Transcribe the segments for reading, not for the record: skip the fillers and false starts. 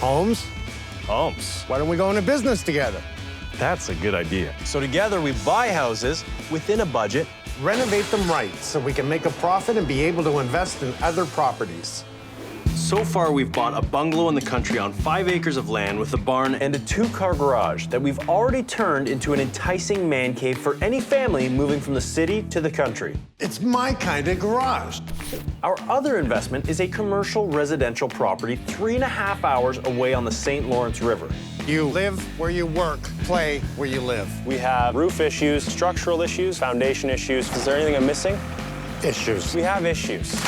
Holmes, Holmes. why don't we go into business together? That's a good idea. So together we buy houses within a budget. Renovate them right so we can make a profit and be able to invest in other properties. So far, we've bought a bungalow in the country on 5 acres of land with a barn and a 2-car garage that we've already turned into an enticing man cave for any family moving from the city to the country. It's my kind of garage. Our other investment is a commercial residential property 3.5 hours away on the St. Lawrence River. You live where you work, play where you live. We have roof issues, structural issues, foundation issues. Is there anything I'm missing? Issues. We have issues.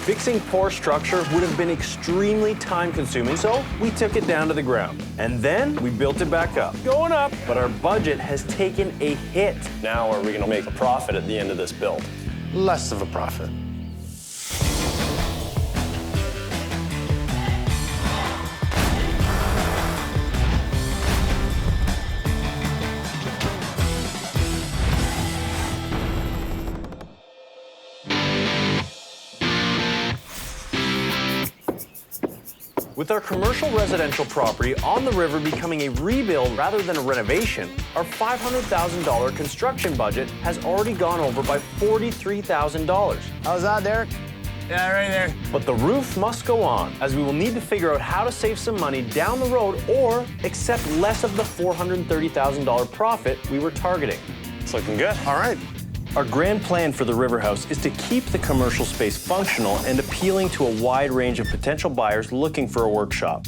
Fixing poor structure would have been extremely time-consuming, so we took it down to the ground. And then we built it back up. Going up, but our budget has taken a hit. Now are we gonna make a profit at the end of this build? Less of a profit. With our commercial residential property on the river becoming a rebuild rather than a renovation, our $500,000 construction budget has already gone over by $43,000. How's that, Derek? Yeah, right there. But the roof must go on, as we will need to figure out how to save some money down the road or accept less of the $430,000 profit we were targeting. It's looking good. All right. Our grand plan for the River House is to keep the commercial space functional and appealing to a wide range of potential buyers looking for a workshop.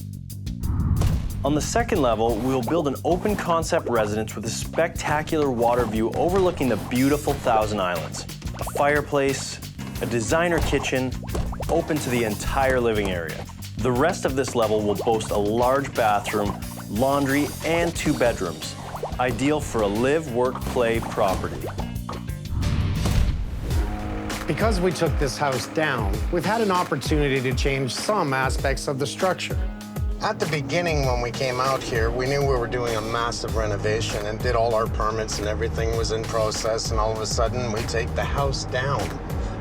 On the second level, we'll build an open concept residence with a spectacular water view overlooking the beautiful Thousand Islands. A fireplace, a designer kitchen, open to the entire living area. The rest of this level will boast a large bathroom, laundry, and 2 bedrooms. Ideal for a live, work, play property. Because we took this house down, we've had an opportunity to change some aspects of the structure. At the beginning, when we came out here, we knew we were doing a massive renovation and did all our permits and everything was in process, and all of a sudden, we take the house down,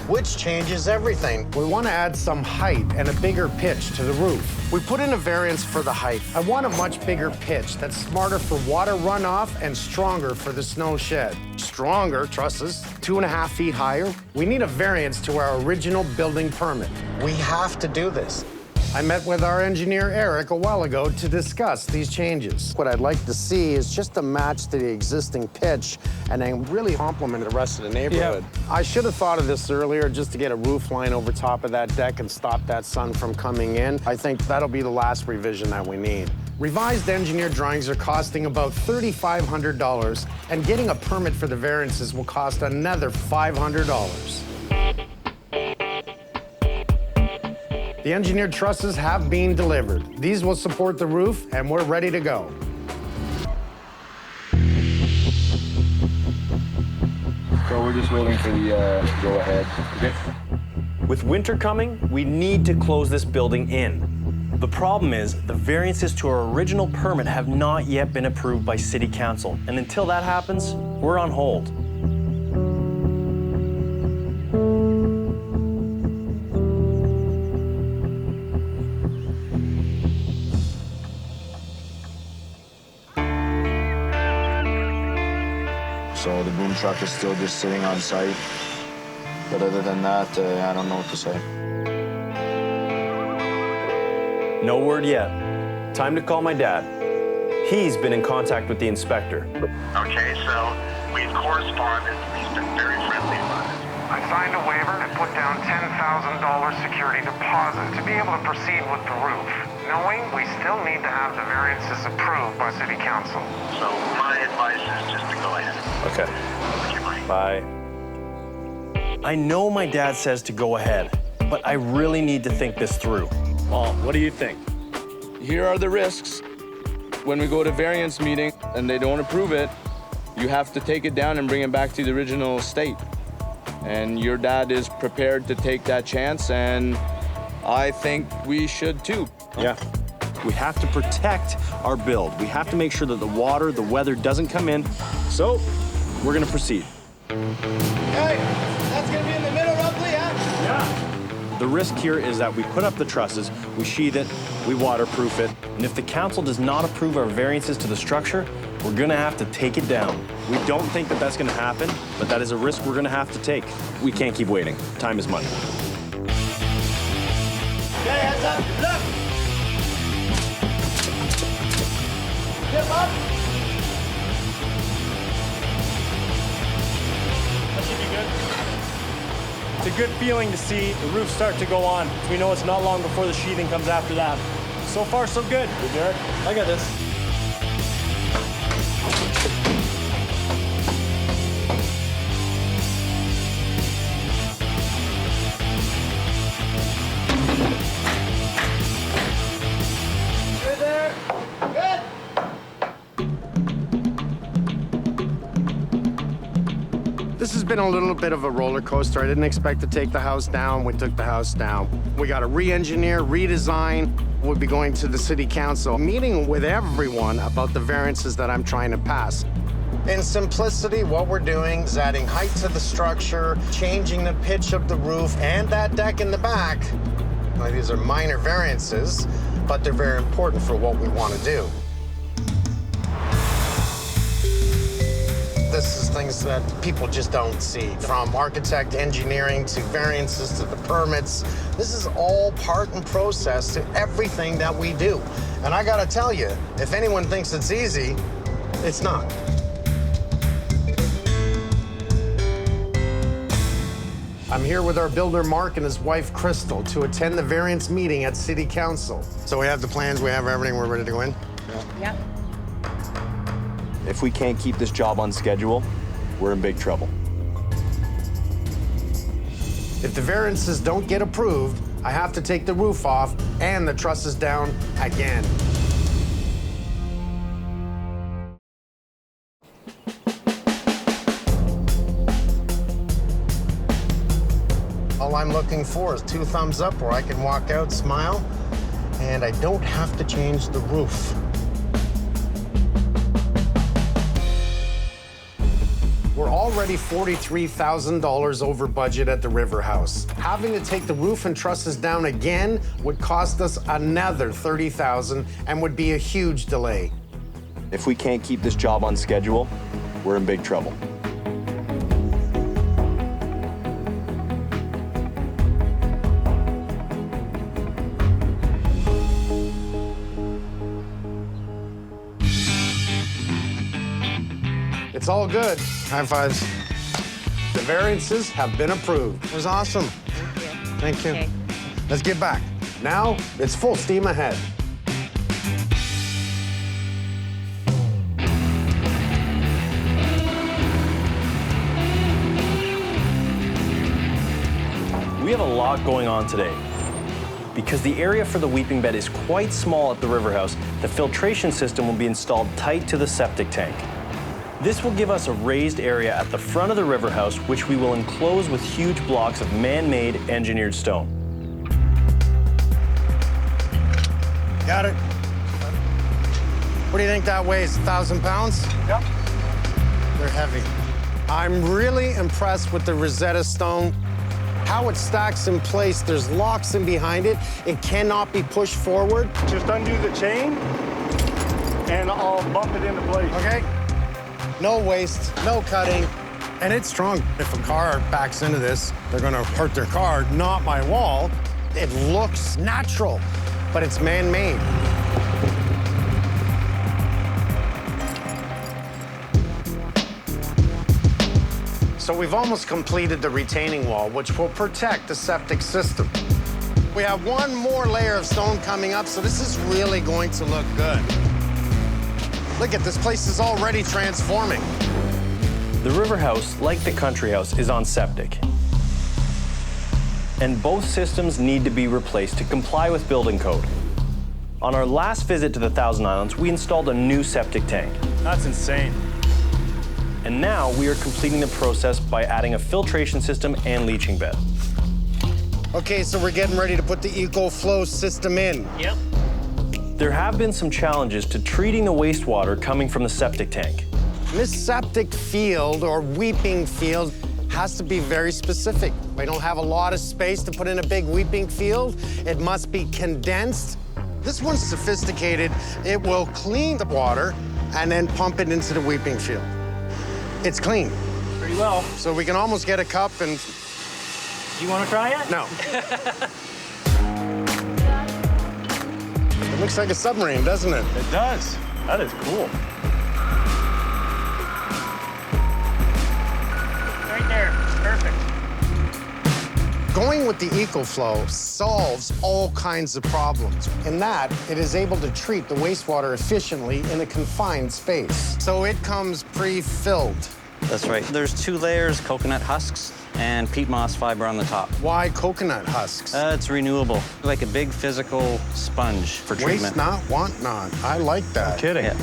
which changes everything. We want to add some height and a bigger pitch to the roof. We put in a variance for the height. I want a much bigger pitch that's smarter for water runoff and stronger for the snow shed. Stronger trusses, 2.5 feet higher. We need a variance to our original building permit. We have to do this. I met with our engineer, Eric, a while ago to discuss these changes. What I'd like to see is just a match to the existing pitch and then really complement the rest of the neighborhood. Yep. I should have thought of this earlier just to get a roof line over top of that deck and stop that sun from coming in. I think that'll be the last revision that we need. Revised engineer drawings are costing about $3,500, and getting a permit for the variances will cost another $500. The engineered trusses have been delivered. These will support the roof, and we're ready to go. So we're just waiting for the go-ahead. Okay. With winter coming, we need to close this building in. The problem is, the variances to our original permit have not yet been approved by City Council, and until that happens, we're on hold. So the boom truck is still just sitting on site. But other than that, I don't know what to say. No word yet. Time to call my dad. He's been in contact with the inspector. Okay, so we've corresponded. He's been very friendly about it. I signed a waiver and put down $10,000 security deposit to be able to proceed with the roof, knowing we still need to have the variances approved by City Council. So my advice is just to go ahead. Okay. Okay, Bye. I know my dad says to go ahead, but I really need to think this through. Well, what do you think? Here are the risks. When we go to variance meeting and they don't approve it, you have to take it down and bring it back to the original state. And your dad is prepared to take that chance, and I think we should too. Yeah. We have to protect our build. We have to make sure that the water, the weather doesn't come in. So, we're gonna proceed. Hey, that's gonna be in the middle roughly, huh? Yeah. The risk here is that we put up the trusses, we sheathe it, we waterproof it, and if the council does not approve our variances to the structure, we're gonna have to take it down. We don't think that that's gonna happen, but that is a risk we're gonna have to take. We can't keep waiting. Time is money. Okay, heads up, look! Step up! That should be good. It's a good feeling to see the roof start to go on. We know it's not long before the sheathing comes after that. So far, so good. Good, Derek. I got this. Good there. Good. This has been a little bit of a roller coaster. I didn't expect to take the house down. We took the house down. We got to re-engineer, redesign. We'll be going to the city council, meeting with everyone about the variances that I'm trying to pass. In simplicity, what we're doing is adding height to the structure, changing the pitch of the roof and that deck in the back. Now, these are minor variances, but they're very important for what we want to do. This is things that people just don't see. From architect engineering to variances to the permits, this is all part and process to everything that we do. And I gotta tell you, if anyone thinks it's easy, it's not. I'm here with our builder, Mark, and his wife, Crystal, to attend the variance meeting at City Council. So we have the plans, we have everything, we're ready to go in? Yep. If we can't keep this job on schedule, we're in big trouble. If the variances don't get approved, I have to take the roof off and the trusses down again. All I'm looking for is 2 thumbs up where I can walk out, smile, and I don't have to change the roof. We're already $43,000 over budget at the River House. Having to take the roof and trusses down again would cost us another $30,000 and would be a huge delay. If we can't keep this job on schedule, we're in big trouble. It's all good. High fives. The variances have been approved. It was awesome. Thank you. Okay. Let's get back. Now, it's full steam ahead. We have a lot going on today. Because the area for the weeping bed is quite small at the River House, the filtration system will be installed tight to the septic tank. This will give us a raised area at the front of the River House, which we will enclose with huge blocks of man-made engineered stone. Got it. What do you think that weighs? 1,000 pounds? Yep. They're heavy. I'm really impressed with the Rosetta Stone. How it stacks in place, there's locks in behind it. It cannot be pushed forward. Just undo the chain, and I'll bump it into place. Okay? No waste, no cutting, and it's strong. If a car backs into this, they're gonna hurt their car, not my wall. It looks natural, but it's man-made. So we've almost completed the retaining wall, which will protect the septic system. We have one more layer of stone coming up, so this is really going to look good. Look at this place is already transforming. The River House, like the Country House, is on septic. And both systems need to be replaced to comply with building code. On our last visit to the Thousand Islands, we installed a new septic tank. That's insane. And now we are completing the process by adding a filtration system and leaching bed. Okay, so we're getting ready to put the EcoFlow system in. Yep. There have been some challenges to treating the wastewater coming from the septic tank. This septic field, or weeping field, has to be very specific. We don't have a lot of space to put in a big weeping field. It must be condensed. This one's sophisticated. It will clean the water and then pump it into the weeping field. It's clean. Pretty well. So we can almost get a cup and... You want to try it? No. It looks like a submarine, doesn't it? It does. That is cool. Right there. Perfect. Going with the EcoFlow solves all kinds of problems. In that, it is able to treat the wastewater efficiently in a confined space. So it comes pre-filled. That's right. There's 2 layers, coconut husks and peat moss fiber on the top. Why coconut husks? It's renewable, like a big physical sponge for treatment. Waste not, want not. I like that. Kidding. Yeah.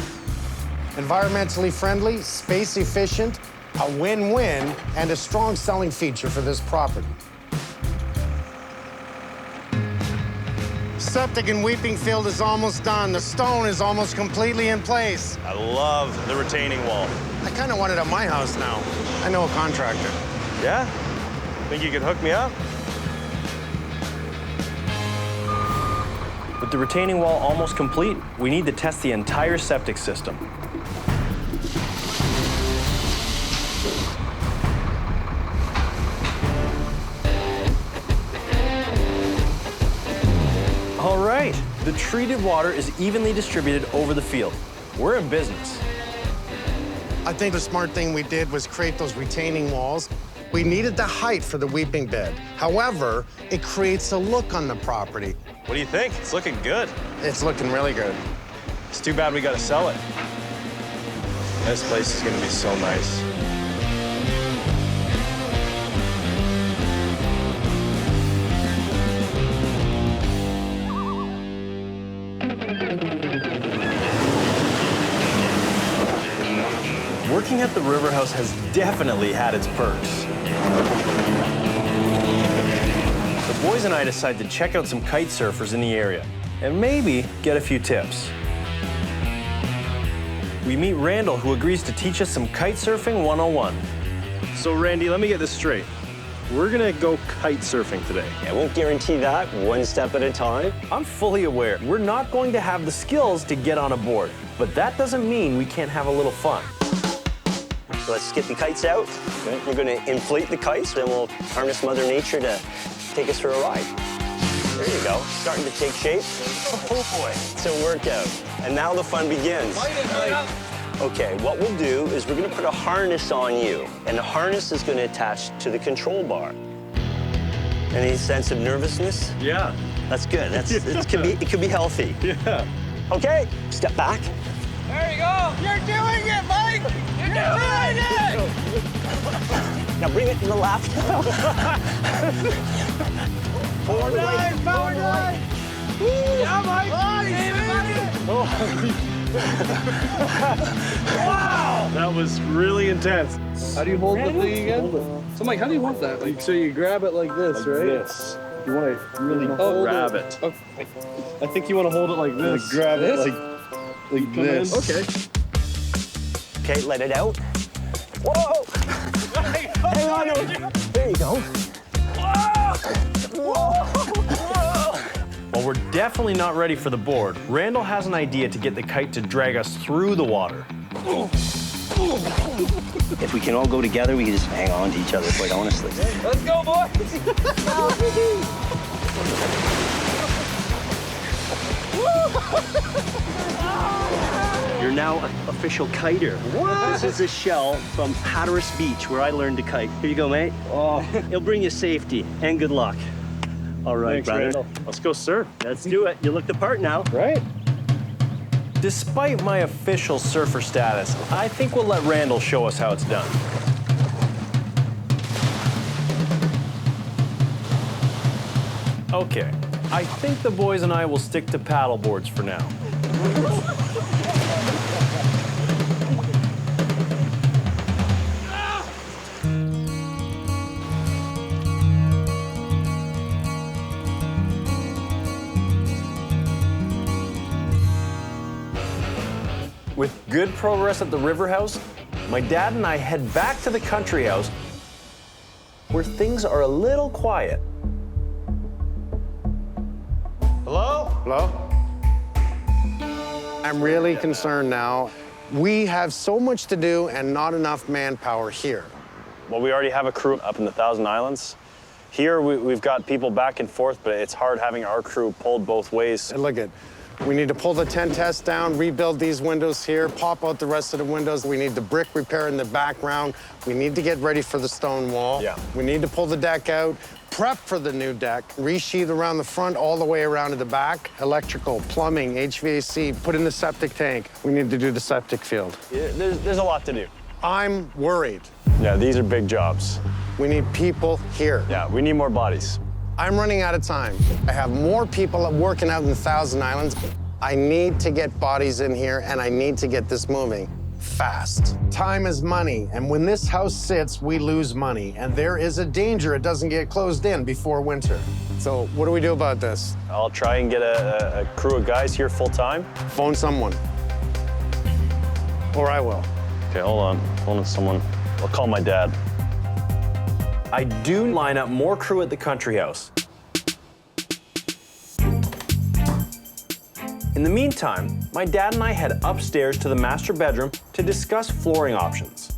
Environmentally friendly, space efficient, a win-win, and a strong selling feature for this property. Septic and weeping field is almost done. The stone is almost completely in place. I love the retaining wall. I kind of want it at my house now. I know a contractor. Yeah? Think you could hook me up? With the retaining wall almost complete, we need to test the entire septic system. All right, the treated water is evenly distributed over the field. We're in business. I think the smart thing we did was create those retaining walls. We needed the height for the weeping bed. However, it creates a look on the property. What do you think? It's looking good. It's looking really good. It's too bad we gotta sell it. This place is gonna be so nice. Working at the River House has definitely had its perks. The boys and I decided to check out some kite surfers in the area and maybe get a few tips. We meet Randall, who agrees to teach us some kite surfing 101. So Randy, let me get this straight. We're gonna go kite surfing today. I won't guarantee that, one step at a time. I'm fully aware we're not going to have the skills to get on a board, but that doesn't mean we can't have a little fun. So let's get the kites out. Okay. We're gonna inflate the kites, then we'll harness Mother Nature to take us for a ride. There you go, starting to take shape. Oh boy, it's a workout. And now the fun begins. Okay, what we'll do is we're gonna put a harness on you, and the harness is gonna attach to the control bar. Any sense of nervousness? Yeah. That's good. It could be healthy. Yeah. Okay, step back. There you go. You're doing it, Mike. You're doing it. Now bring it to the left. Power dive, power dive. Yeah, Mike. Wow! That was really intense. How do you hold the thing again? So, Mike, how do you want that? Like, so you grab it like this, right? This. You want to really grab it. Okay. I think you want to hold it like this. Like grab it like this. Okay. Okay, let it out. Whoa! Hang on. There you go. Whoa! While we're definitely not ready for the board, Randall has an idea to get the kite to drag us through the water. If we can all go together, we can just hang on to each other, quite honestly. Let's go, boys. You're now an official kiter. What? This is a shell from Hatteras Beach, where I learned to kite. Here you go, mate. Oh. It'll bring you safety and good luck. All right, Thanks, brother. Randall. Let's go surf. Let's do it. You look the part now. Right. Despite my official surfer status, I think we'll let Randall show us how it's done. Okay, I think the boys and I will stick to paddle boards for now. With good progress at the River House, my dad and I head back to the country house where things are a little quiet. Hello? Hello? I'm really concerned now. We have so much to do and not enough manpower here. Well, we already have a crew up in the Thousand Islands. Here, we've got people back and forth, but it's hard having our crew pulled both ways. And look at, we need to pull the tent test down, rebuild these windows here, pop out the rest of the windows. We need the brick repair in the background. We need to get ready for the stone wall. Yeah. We need to pull the deck out, prep for the new deck, resheathe around the front all the way around to the back. Electrical, plumbing, HVAC, put in the septic tank. We need to do the septic field. Yeah, there's a lot to do. I'm worried. Yeah, these are big jobs. We need people here. Yeah, we need more bodies. I'm running out of time. I have more people working out in the Thousand Islands. I need to get bodies in here, and I need to get this moving fast. Time is money, and when this house sits, we lose money, and there is a danger it doesn't get closed in before winter. So what do we do about this? I'll try and get a crew of guys here full-time. Phone someone. Or I will. Okay, hold on. Phone someone. I'll call my dad. I do line up more crew at the country house. In the meantime, my dad and I head upstairs to the master bedroom to discuss flooring options.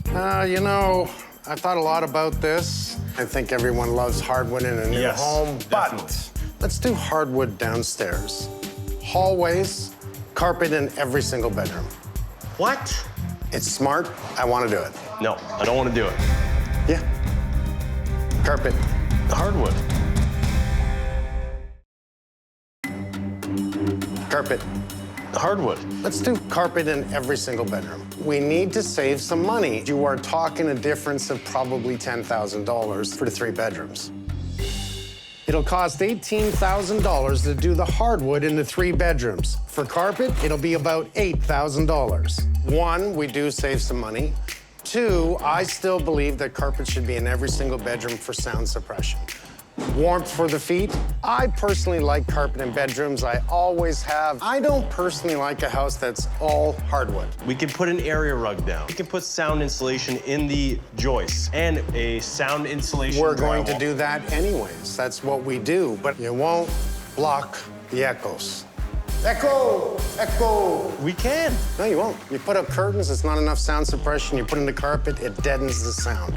You know, I thought a lot about this. I think everyone loves hardwood in a new home, but let's do hardwood downstairs. Hallways, carpet in every single bedroom. What? It's smart. I want to do it. No, I don't want to do it. Yeah. Carpet. Hardwood. Carpet. Hardwood. Let's do carpet in every single bedroom. We need to save some money. You are talking a difference of probably $10,000 for the 3 bedrooms. It'll cost $18,000 to do the hardwood in the 3 bedrooms. For carpet, it'll be about $8,000. 1, we do save some money. 2, I still believe that carpet should be in every single bedroom for sound suppression. Warmth for the feet. I personally like carpet in bedrooms. I always have. I don't personally like a house that's all hardwood. We can put an area rug down. We can put sound insulation in the joists and a sound insulation We're going to drywall. do that anyways. That's what we do, but you won't block the echoes. Echo! Echo! We can. No, you won't. You put up curtains, it's not enough sound suppression. You put in the carpet, it deadens the sound.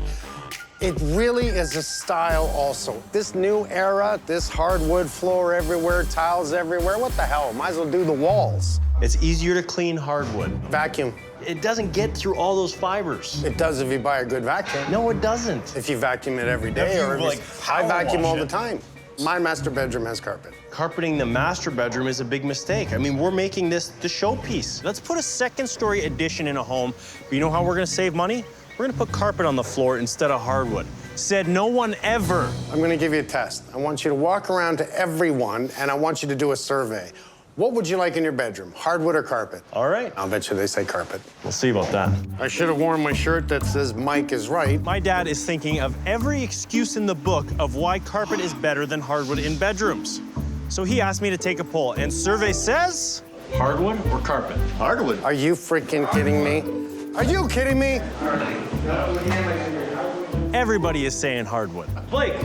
It really is a style also. This new era, this hardwood floor everywhere, tiles everywhere, what the hell? Might as well do the walls. It's easier to clean hardwood. Vacuum. It doesn't get through all those fibers. It does if you buy a good vacuum. No, it doesn't. If you vacuum it every day or like I vacuum all the it. time. My master bedroom has carpet. Carpeting the master bedroom is a big mistake. I mean, we're making this the showpiece. Let's put a second-story addition in a home. But you know how we're gonna save money? We're gonna put carpet on the floor instead of hardwood. Said no one ever. I'm gonna give you a test. I want you to walk around to everyone and I want you to do a survey. What would you like in your bedroom, hardwood or carpet? All right. I'll bet you they say carpet. We'll see about that. I should have worn my shirt that says Mike is right. My dad is thinking of every excuse in the book of why carpet is better than hardwood in bedrooms. So he asked me to take a poll, and survey says... Hardwood or carpet? Hardwood. Are you freaking kidding me? Are you kidding me? Everybody is saying hardwood. Blake,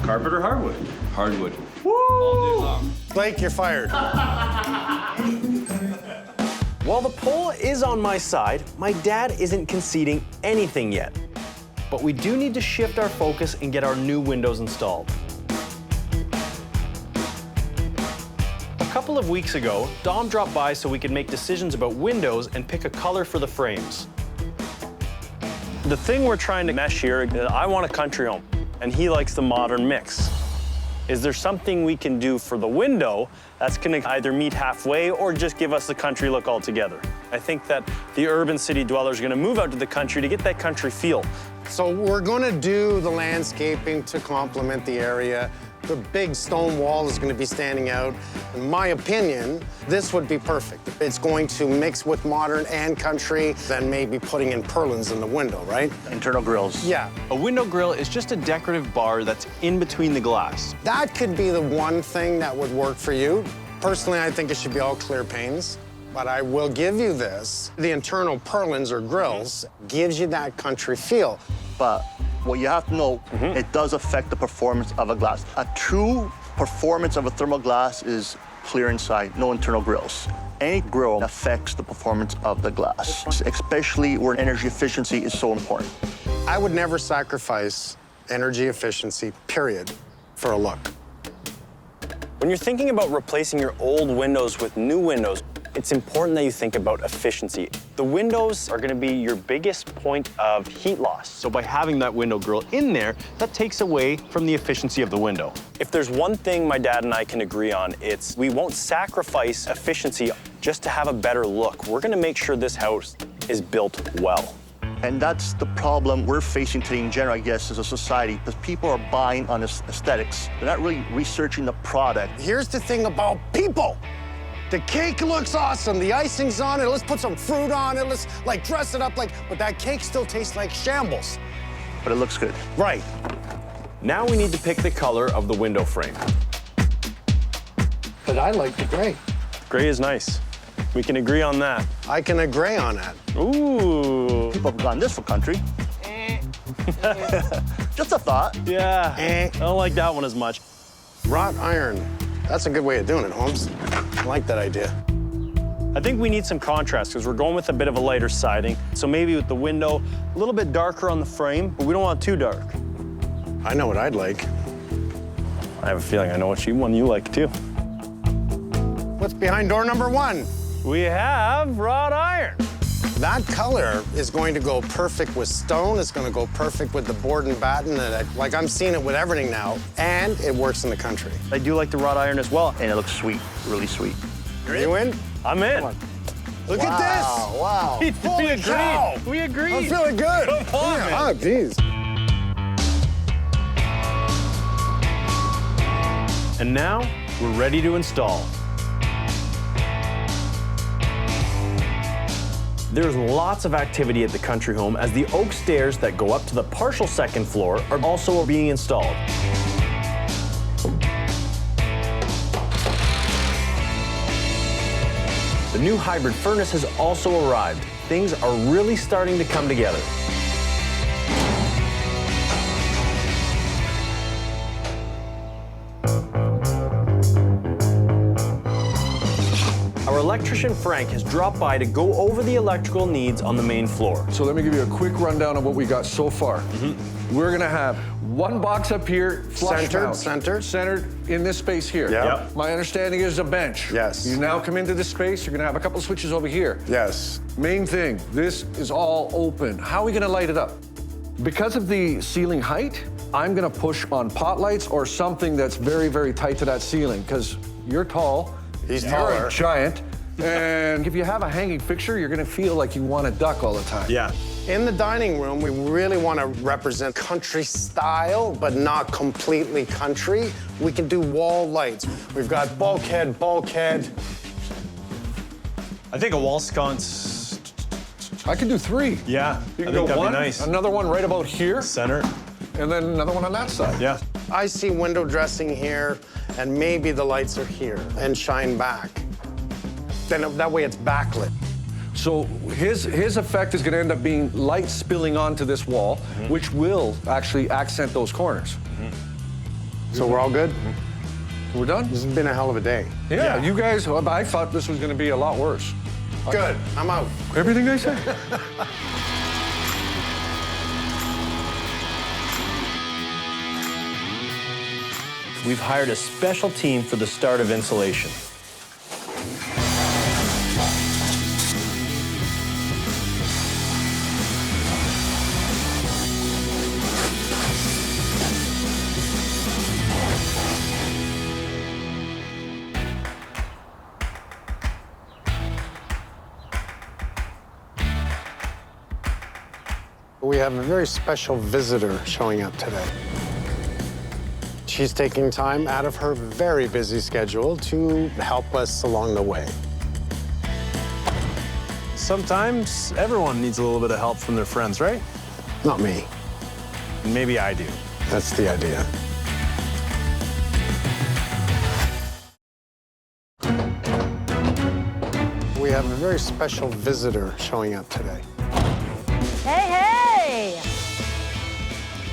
carpet or hardwood? Hardwood. Blake, you're fired. While the poll is on my side, my dad isn't conceding anything yet. But we do need to shift our focus and get our new windows installed. A couple of weeks ago, Dom dropped by so we could make decisions about windows and pick a color for the frames. The thing we're trying to mesh here is I want a country home, and he likes the modern mix. Is there something we can do for the window that's gonna either meet halfway or just give us the country look altogether? I think that the urban city dwellers are gonna move out to the country to get that country feel. So we're gonna do the landscaping to complement the area. The big stone wall is gonna be standing out. In my opinion, this would be perfect. It's going to mix with modern and country, then maybe putting in purlins in the window, right? Internal grills. Yeah. A window grill is just a decorative bar that's in between the glass. That could be the one thing that would work for you. Personally, I think it should be all clear panes, but I will give you this. The internal purlins or grills gives you that country feel. But What you have to know, it does affect the performance of a glass. A true performance of a thermal glass is clear inside, no internal grills. Any grill affects the performance of the glass, especially where energy efficiency is so important. I would never sacrifice energy efficiency, period, for a look. When you're thinking about replacing your old windows with new windows, it's important that you think about efficiency. The windows are going to be your biggest point of heat loss. So by having that window grill in there, that takes away from the efficiency of the window. If there's one thing my dad and I can agree on, it's we won't sacrifice efficiency just to have a better look. We're going to make sure this house is built well. And that's the problem we're facing today in general, I guess, as a society, because people are buying on aesthetics. They're not really researching the product. Here's the thing about people. The cake looks awesome, the icing's on it, let's put some fruit on it, let's like dress it up like, but that cake still tastes like shambles. But it looks good. Right. Now we need to pick the color of the window frame. But I like the gray. Gray is nice. We can agree on that. I can agree on that. Ooh. People have gone this for country. Just a thought. Yeah, I don't like that one as much. Wrought iron. That's a good way of doing it, Holmes. I like that idea. I think we need some contrast because we're going with a bit of a lighter siding. So maybe with the window, a little bit darker on the frame, but we don't want it too dark. I know what I'd like. I have a feeling I know what one you like too. What's behind door number 1? We have wrought iron. That color is going to go perfect with stone. It's going to go perfect with the board and batten. And like I'm seeing it with everything now, and it works in the country. I do like the wrought iron as well. And it looks sweet, really sweet. Are you in? I'm in. Look at this. Wow. Holy cow. We agreed. I'm feeling good. Come on, man. Oh, geez. And now we're ready to install. There's lots of activity at the country home as the oak stairs that go up to the partial second floor are also being installed. The new hybrid furnace has also arrived. Things are really starting to come together. Our electrician Frank has dropped by to go over the electrical needs on the main floor. So let me give you a quick rundown of what we got so far. We're gonna have one box up here, flush mount, centered in this space here. Yep. My understanding is a bench. Yes. You now come into this space, you're gonna have a couple switches over here. Yes. Main thing, this is all open. How are we gonna light it up? Because of the ceiling height, I'm gonna push on pot lights or something that's very, very tight to that ceiling, because you're tall. He's you're taller. a giant. And if you have a hanging fixture, you're gonna feel like you want to duck all the time. Yeah. In the dining room, we really want to represent country style, but not completely country. We can do wall lights. We've got bulkhead. I think a wall sconce. I can do 3. Yeah, You can I think go that'd one, be nice. another one right about here, Center. and then another one on that side. Yeah. I see window dressing here, and maybe the lights are here and shine back. Then that way it's backlit. So his effect is gonna end up being light spilling onto this wall, which will actually accent those corners. So we're all good? We're done? This has been a hell of a day. Yeah, you guys, I thought this was gonna be a lot worse. Good, I'm out. Everything I said. We've hired a special team for the start of insulation. We have a very special visitor showing up today. She's taking time out of her very busy schedule to help us along the way. Sometimes everyone needs a little bit of help from their friends, right? Not me. Maybe I do. That's the idea. We have a very special visitor showing up today. Hey, hey!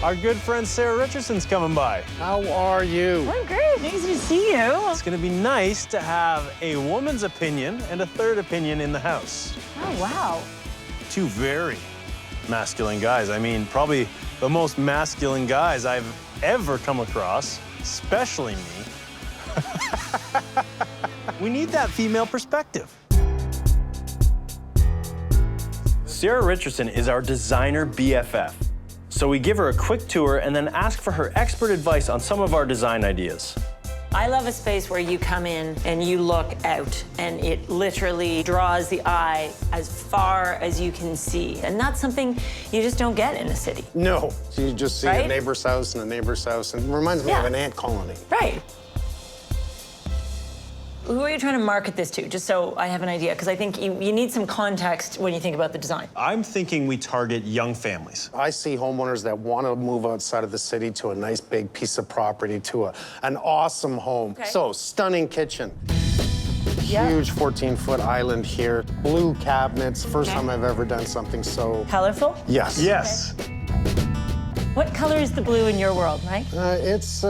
Our good friend Sarah Richardson's coming by. How are you? I'm great. Nice to see you. It's gonna be nice to have a woman's opinion and a third opinion in the house. Oh, wow. Two very masculine guys. I mean, probably the most masculine guys I've ever come across, especially me. We need that female perspective. Sarah Richardson is our designer BFF. So we give her a quick tour and then ask for her expert advice on some of our design ideas. I love a space where you come in and you look out and it literally draws the eye as far as you can see. And that's something you just don't get in a city. No, you just see Right? a neighbor's house and a neighbor's house, and it reminds me of an ant colony. Right. Who are you trying to market this to, just so I have an idea? Because I think you need some context when you think about the design. I'm thinking we target young families. I see homeowners that want to move outside of the city to a nice big piece of property, to an awesome home. Okay. So, stunning kitchen. Yeah. Huge 14-foot island here. Blue cabinets. First time I've ever done something so... Colorful? Yes. Yes. What color is the blue in your world, Mike? It's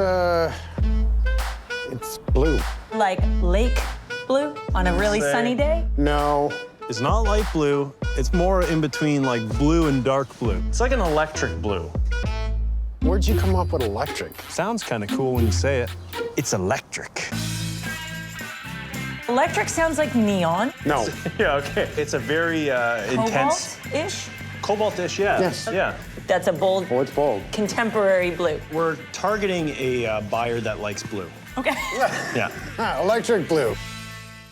blue. Like lake blue on a really sunny day? No. It's not light blue. It's more in between like blue and dark blue. It's like an electric blue. Where'd you come up with electric? Sounds kind of cool when you say it. It's electric. Electric sounds like neon. No. Yeah, okay. It's a very intense. Cobalt-ish? Cobalt-ish, yeah. Yes. Yeah. That's a bold, Oh, it's bold. contemporary blue. We're targeting a buyer that likes blue. Okay. Yeah. Electric blue.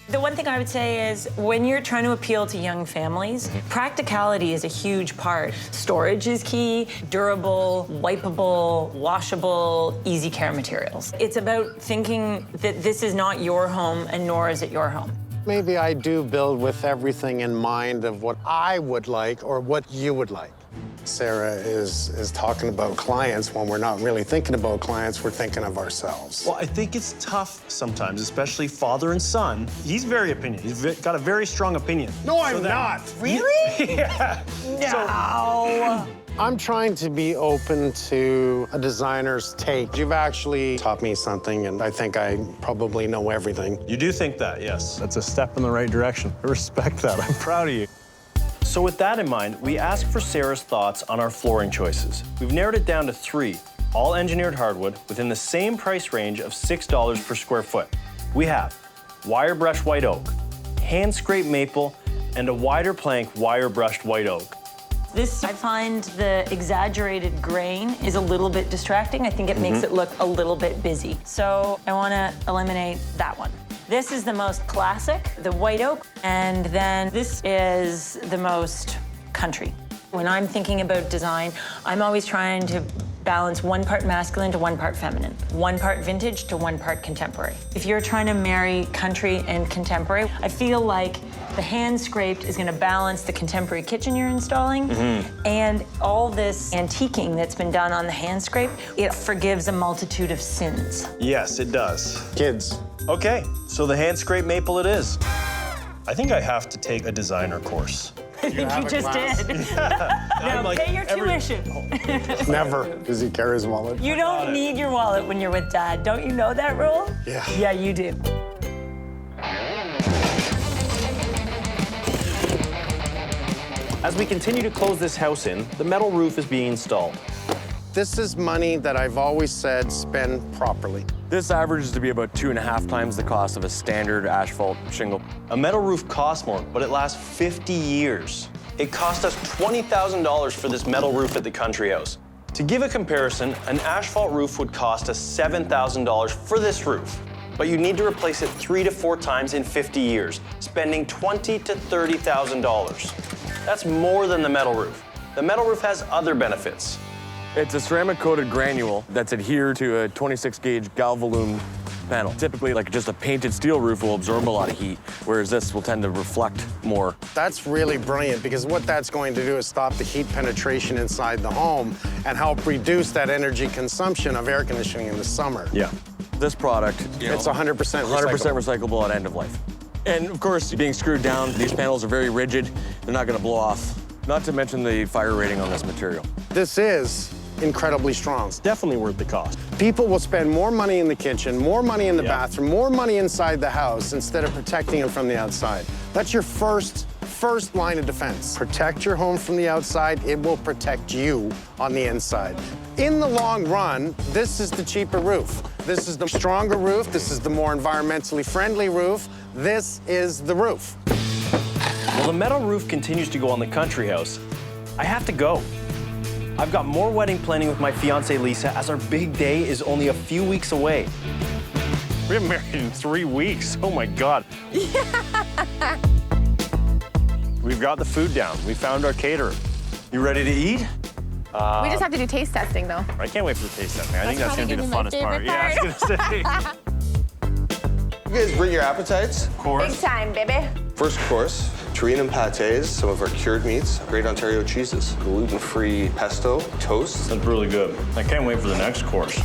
The one thing I would say is when you're trying to appeal to young families, practicality is a huge part. Storage is key, durable, wipeable, washable, easy care materials. It's about thinking that this is not your home and nor is it your home. Maybe I do build with everything in mind of what I would like or what you would like. Sarah is talking about clients when we're not really thinking about clients, we're thinking of ourselves. Well, I think it's tough sometimes, especially father and son. He's very opinionated. He's got a very strong opinion. No, I'm not. Really? Yeah. No. I'm trying to be open to a designer's take. You've actually taught me something, and I think I probably know everything. You do think that, yes. That's a step in the right direction. I respect that. I'm proud of you. So with that in mind, we asked for Sarah's thoughts on our flooring choices. We've narrowed it down to 3, all engineered hardwood within the same price range of $6 per square foot. We have wire brushed white oak, hand scraped maple, and a wider plank wire brushed white oak. This, I find the exaggerated grain is a little bit distracting. I think it makes it look a little bit busy. So I want to eliminate that one. This is the most classic, the white oak, and then this is the most country. When I'm thinking about design, I'm always trying to balance 1 part masculine to 1 part feminine, 1 part vintage to 1 part contemporary. If you're trying to marry country and contemporary, I feel like the hand scraped is gonna balance the contemporary kitchen you're installing, and all this antiquing that's been done on the hand scrape, it forgives a multitude of sins. Yes, it does. Kids. Okay, so the hand scraped maple it is. I think I have to take a designer course. I think you just did. Now like pay your tuition. Never. Does he carry his wallet? You don't need your wallet when you're with Dad. Don't you know that rule? Yeah. Yeah, you do. As we continue to close this house in, the metal roof is being installed. This is money that I've always said spend properly. This averages to be about 2.5 times the cost of a standard asphalt shingle. A metal roof costs more, but it lasts 50 years. It cost us $20,000 for this metal roof at the country house. To give a comparison, an asphalt roof would cost us $7,000 for this roof. But you need to replace it 3 to 4 times in 50 years, spending $20,000 to $30,000. That's more than the metal roof. The metal roof has other benefits. It's a ceramic-coated granule that's adhered to a 26-gauge Galvalume panel. Typically, like just a painted steel roof will absorb a lot of heat, whereas this will tend to reflect more. That's really brilliant because what that's going to do is stop the heat penetration inside the home and help reduce that energy consumption of air conditioning in the summer. Yeah. This product, it's 100% recyclable at end of life. And of course, being screwed down, these panels are very rigid. They're not going to blow off. Not to mention the fire rating on this material. This is incredibly strong. It's definitely worth the cost. People will spend more money in the kitchen, more money in the bathroom, more money inside the house instead of protecting it from the outside. That's your first line of defense. Protect your home from the outside, it will protect you on the inside. In the long run, this is the cheaper roof. This is the stronger roof, this is the more environmentally friendly roof. This is the roof. While the metal roof continues to go on the country house, I have to go. I've got more wedding planning with my fiancée Lisa as our big day is only a few weeks away. We're married in 3 weeks. Oh my God. We've got the food down. We found our caterer. You ready to eat? We just have to do taste testing, though. I can't wait for the taste testing. I think that's gonna be the funnest part. Yeah, I was gonna say. You guys bring your appetites? Of course. Big time, baby. First course, terrine and pâtés, some of our cured meats, Great Ontario cheeses, gluten-free pesto, toast. That's really good. I can't wait for the next course.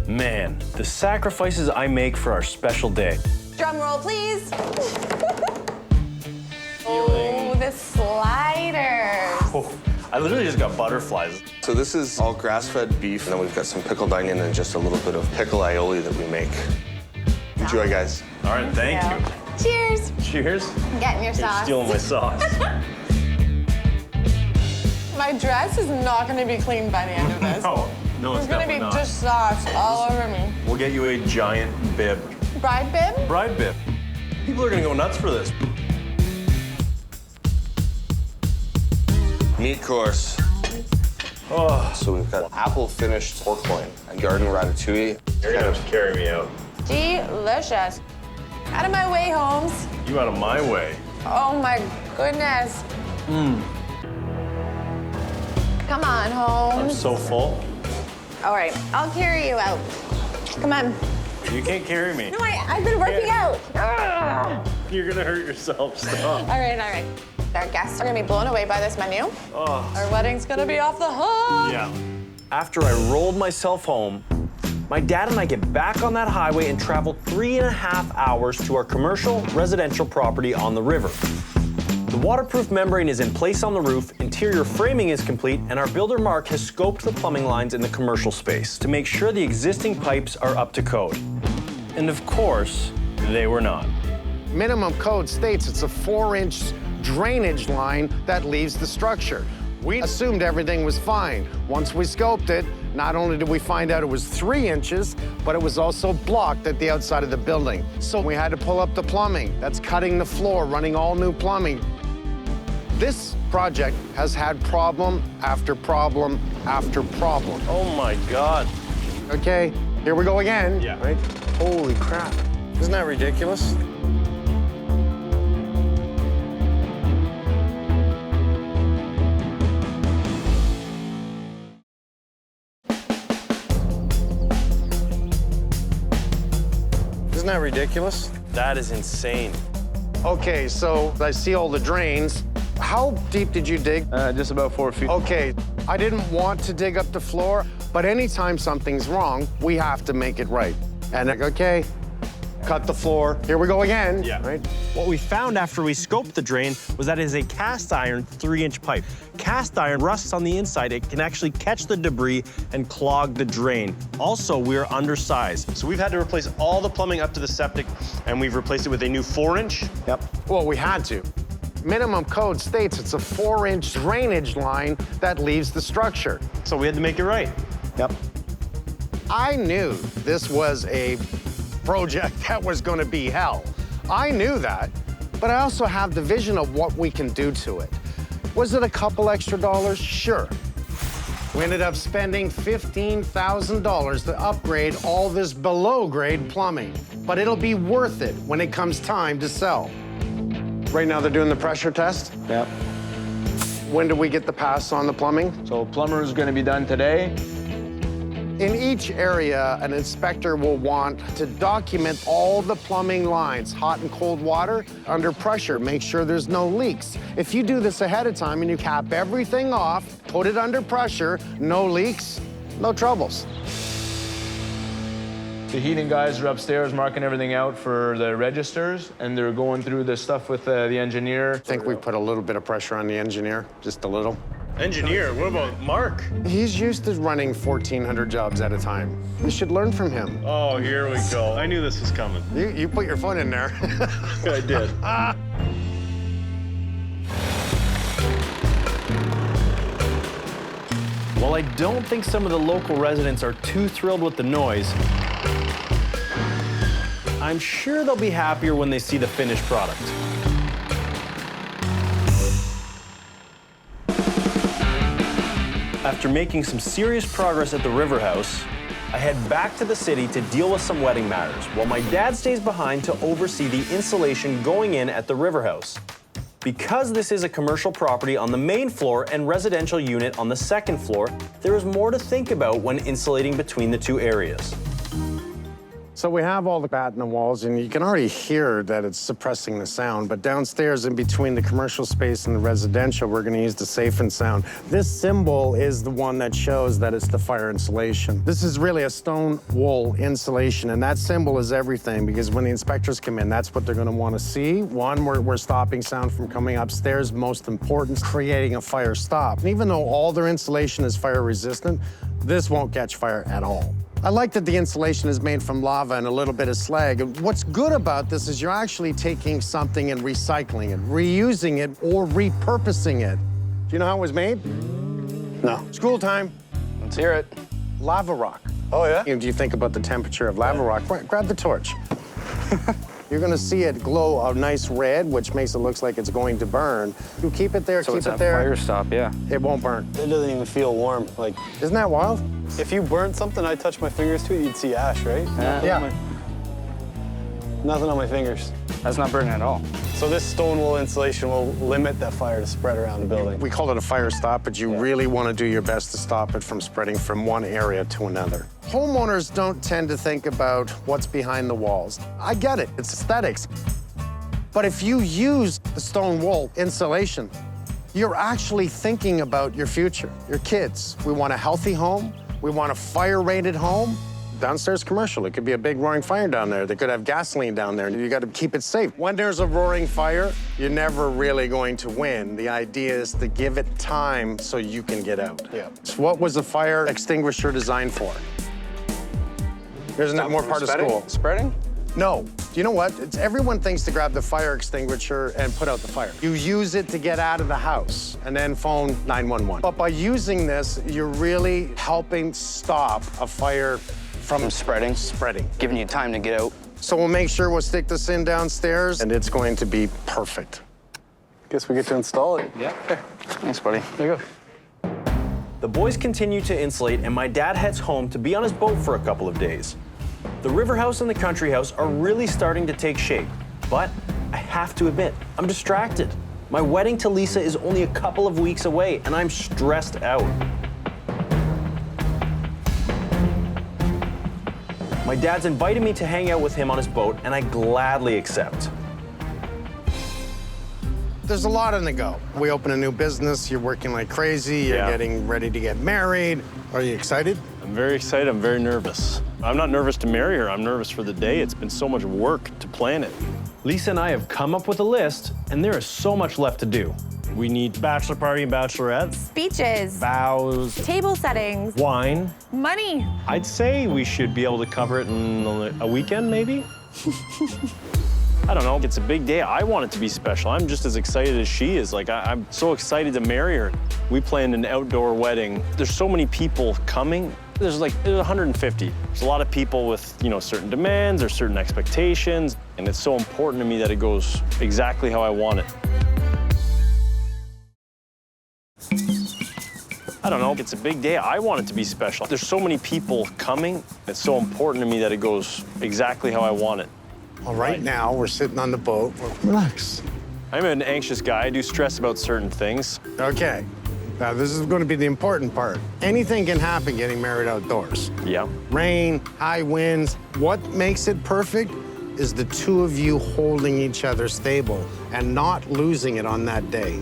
Man, the sacrifices I make for our special day. Drum roll, please. Oh, the sliders. Oh, I literally just got butterflies. So this is all grass-fed beef, and then we've got some pickled onion and just a little bit of pickle aioli that we make. Enjoy, guys. All right, thank you. Cheers. Cheers. I'm getting your sauce. You're stealing my sauce. My dress is not going to be clean by the end of this. No, it's There's going to be definitely not. just sauce all over me. We'll get you a giant bib. Bride bib? Bride bib. People are gonna go nuts for this. Meat course. Oh. So we've got apple-finished pork loin, a garden ratatouille. You're gonna have to carry me out. Delicious. Out of my way, Holmes. You out of my way. Oh my goodness. Come on, Holmes. I'm so full. All right, I'll carry you out. Come on. You can't carry me. No, I've been working out. You're gonna hurt yourself. Stop. All right. Our guests are gonna be blown away by this menu. Oh. Our wedding's gonna be off the hook. Yeah. After I rolled myself home, my dad and I get back on that highway and travel 3.5 hours to our commercial residential property on the river. The waterproof membrane is in place on the roof, interior framing is complete, and our builder Mark has scoped the plumbing lines in the commercial space to make sure the existing pipes are up to code. And of course, they were not. Minimum code states it's a 4-inch drainage line that leaves the structure. We assumed everything was fine. Once we scoped it, not only did we find out it was 3 inches, but it was also blocked at the outside of the building. So we had to pull up the plumbing. That's cutting the floor, running all new plumbing. This project has had problem after problem after problem. Oh my God. Okay, here we go again. Yeah. Right? Holy crap. Isn't that ridiculous? Isn't that ridiculous? That is insane. Okay, so I see all the drains. How deep did you dig? Just about 4 feet. Okay, I didn't want to dig up the floor, but anytime something's wrong, we have to make it right. And okay, cut the floor. Here we go again. Yeah. Right? What we found after we scoped the drain was that it is a cast iron 3-inch pipe. Cast iron rusts on the inside. It can actually catch the debris and clog the drain. Also, we're undersized. So we've had to replace all the plumbing up to the septic, and we've replaced it with a new 4-inch. Yep. Well, we had to. Minimum code states it's a 4-inch drainage line that leaves the structure. So we had to make it right. Yep. I knew this was a project that was going to be hell. I knew that, but I also have the vision of what we can do to it. Was it a couple extra dollars? Sure. We ended up spending $15,000 to upgrade all this below-grade plumbing, but it'll be worth it when it comes time to sell. Right now, they're doing the pressure test. Yep. When do we get the pass on the plumbing? So plumber is going to be done today. In each area, an inspector will want to document all the plumbing lines, hot and cold water, under pressure, make sure there's no leaks. If you do this ahead of time and you cap everything off, put it under pressure, no leaks, no troubles. The heating guys are upstairs marking everything out for the registers, and they're going through the stuff with the engineer. I think we put a little bit of pressure on the engineer, just a little. Engineer, what about Mark? He's used to running 1,400 jobs at a time. You should learn from him. Oh, here we go. I knew this was coming. You put your foot in there. I did. While I don't think some of the local residents are too thrilled with the noise, I'm sure they'll be happier when they see the finished product. After making some serious progress at the River House, I head back to the city to deal with some wedding matters, while my dad stays behind to oversee the insulation going in at the River House. Because this is a commercial property on the main floor and residential unit on the second floor, there is more to think about when insulating between the two areas. So we have all the bat in the walls, and you can already hear that it's suppressing the sound. But downstairs, in between the commercial space and the residential, we're going to use the safe and sound. This symbol is the one that shows that it's the fire insulation. This is really a stone wool insulation, and that symbol is everything, because when the inspectors come in, that's what they're going to want to see. One, we're stopping sound from coming upstairs. Most important, creating a fire stop. And even though all their insulation is fire resistant, this won't catch fire at all. I like that the insulation is made from lava and a little bit of slag. And what's good about this is you're actually taking something and recycling it, reusing it, or repurposing it. Do you know how it was made? No. School time. Let's hear it. Lava rock. Oh, yeah? Do you think about the temperature of lava rock? Grab the torch. You're gonna see it glow a nice red, which makes it look like it's going to burn. You keep it there, So keep it's it a there. fire stop, yeah. It won't burn. It doesn't even feel warm. Like, isn't that wild? If you burnt something, I touched my fingers to it, you'd see ash, right? Yeah. Nothing on my fingers. That's not burning at all. So this stone wool insulation will limit that fire to spread around the building. We call it a fire stop, but you really want to do your best to stop it from spreading from one area to another. Homeowners don't tend to think about what's behind the walls. I get it, it's aesthetics. But if you use the stone wool insulation, you're actually thinking about your future, your kids. We want a healthy home. We want a fire-rated home. Downstairs commercial, it could be a big roaring fire down there. They could have gasoline down there. You got to keep it safe. When there's a roaring fire, you're never really going to win. The idea is to give it time so you can get out. Yeah. So what was the fire extinguisher designed for? Isn't that more part of school? Spreading? No. You know what? Everyone thinks to grab the fire extinguisher and put out the fire. You use it to get out of the house and then phone 911. But by using this, you're really helping stop a fire from spreading. Giving you time to get out. So we'll make sure we'll stick this in downstairs, and it's going to be perfect. Guess we get to install it. Yeah. Thanks, buddy. There you go. The boys continue to insulate, and my dad heads home to be on his boat for a couple of days. The River House and the Country House are really starting to take shape, but I have to admit, I'm distracted. My wedding to Lisa is only a couple of weeks away, and I'm stressed out. My dad's invited me to hang out with him on his boat, and I gladly accept. There's a lot on the go. We open a new business, you're working like crazy, you're getting ready to get married. Are you excited? I'm very excited. I'm very nervous. I'm not nervous to marry her. I'm nervous for the day. It's been so much work to plan it. Lisa and I have come up with a list, and there is so much left to do. We need bachelor party and bachelorette, Speeches. vows, Table settings. wine. Money. I'd say we should be able to cover it in a weekend, maybe? I don't know. It's a big day. I want it to be special. I'm just as excited as she is. Like, I'm so excited to marry her. We planned an outdoor wedding. There's so many people coming. There's 150. There's a lot of people with, certain demands or certain expectations. And it's so important to me that it goes exactly how I want it. I don't know. It's a big day. I want it to be special. There's so many people coming. It's so important to me that it goes exactly how I want it. Well, right now, we're sitting on the boat. Relax. I'm an anxious guy. I do stress about certain things. Okay. Now, this is going to be the important part. Anything can happen getting married outdoors. Yeah. Rain, high winds. What makes it perfect is the two of you holding each other stable and not losing it on that day.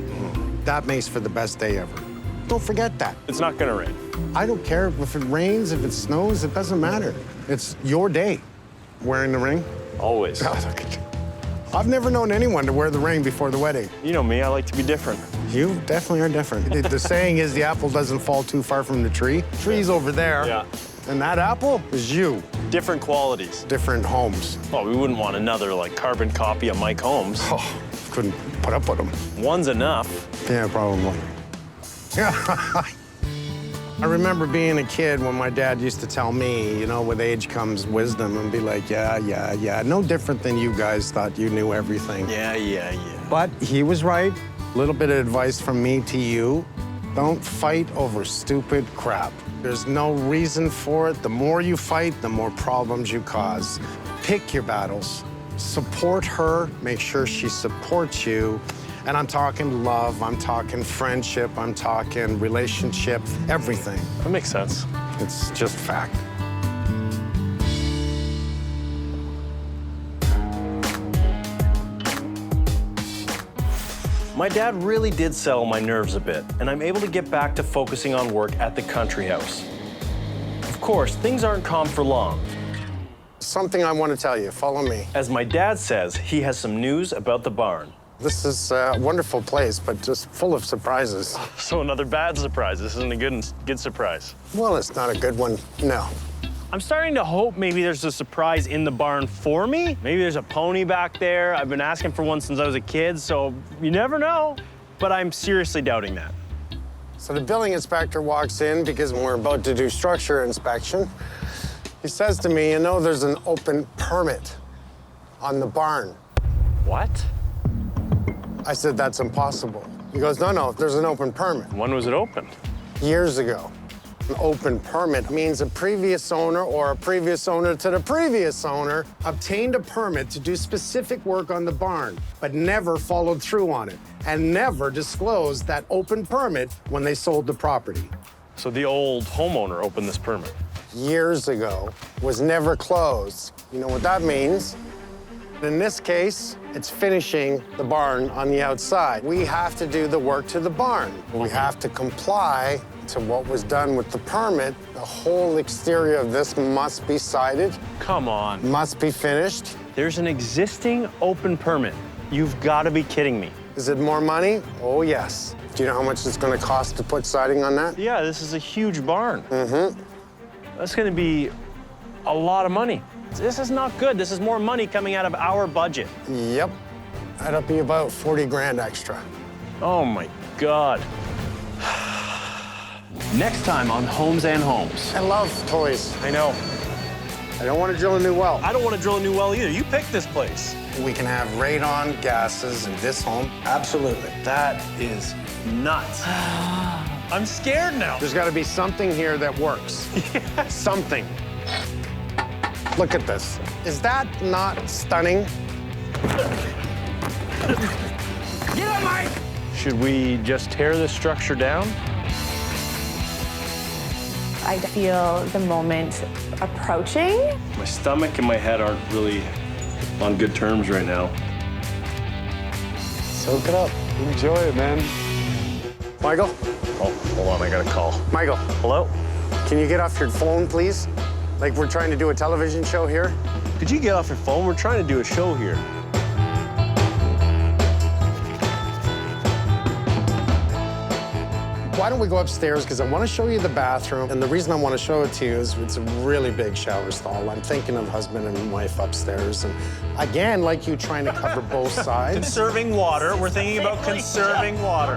That makes for the best day ever. Don't forget that. It's not gonna rain. I don't care if it rains, if it snows, it doesn't matter. It's your day. Wearing the ring? Always. I've never known anyone to wear the ring before the wedding. You know me, I like to be different. You definitely are different. The saying is the apple doesn't fall too far from the tree. The tree's over there. Yeah. And that apple is you. Different qualities. Different homes. Well, we wouldn't want another, like, carbon copy of Mike Holmes. Oh, couldn't put up with them. One's enough. Yeah, probably. I remember being a kid when my dad used to tell me, you know, with age comes wisdom, and be like, yeah. No different than you guys thought you knew everything. Yeah. But he was right. A little bit of advice from me to you. Don't fight over stupid crap. There's no reason for it. The more you fight, the more problems you cause. Pick your battles. Support her. Make sure she supports you. And I'm talking love, I'm talking friendship, I'm talking relationship, everything. That makes sense. It's just fact. My dad really did settle my nerves a bit, and I'm able to get back to focusing on work at the country house. Of course, things aren't calm for long. Something I want to tell you, follow me. As my dad says, he has some news about the barn. This is a wonderful place, but just full of surprises. So another bad surprise. This isn't a good surprise. Well, it's not a good one, no. I'm starting to hope maybe there's a surprise in the barn for me. Maybe there's a pony back there. I've been asking for one since I was a kid, so you never know. But I'm seriously doubting that. So the building inspector walks in because we're about to do structure inspection. He says to me, you know, there's an open permit on the barn. What? I said, that's impossible. He goes, no, there's an open permit. When was it opened? Years ago. An open permit means a previous owner or a previous owner to the previous owner obtained a permit to do specific work on the barn, but never followed through on it and never disclosed that open permit when they sold the property. So the old homeowner opened this permit? Years ago, was never closed. You know what that means? In this case, it's finishing the barn on the outside. We have to do the work to the barn. We have to comply to what was done with the permit. The whole exterior of this must be sided. Come on. Must be finished. There's an existing open permit. You've got to be kidding me. Is it more money? Oh, yes. Do you know how much it's going to cost to put siding on that? Yeah, this is a huge barn. Mm-hmm. That's going to be a lot of money. This is not good. This is more money coming out of our budget. Yep. That'll be about 40 grand extra. Oh, my God. Next time on Homes and Homes. I love toys. I know. I don't want to drill a new well. I don't want to drill a new well either. You picked this place. We can have radon gases in this home. Absolutely. That is nuts. I'm scared now. There's got to be something here that works. Yeah. Something. Look at this. Is that not stunning? Get up, Mike! Should we just tear this structure down? I feel the moment approaching. My stomach and my head aren't really on good terms right now. Soak it up. Enjoy it, man. Michael? Oh, hold on, I got a call. Michael. Hello? Can you get off your phone, please? Like we're trying to do a television show here? Could you get off your phone? We're trying to do a show here. Why don't we go upstairs, because I want to show you the bathroom. And the reason I want to show it to you is it's a really big shower stall. I'm thinking of husband and wife upstairs. And again, like you trying to cover both sides. Conserving water. We're thinking about conserving water.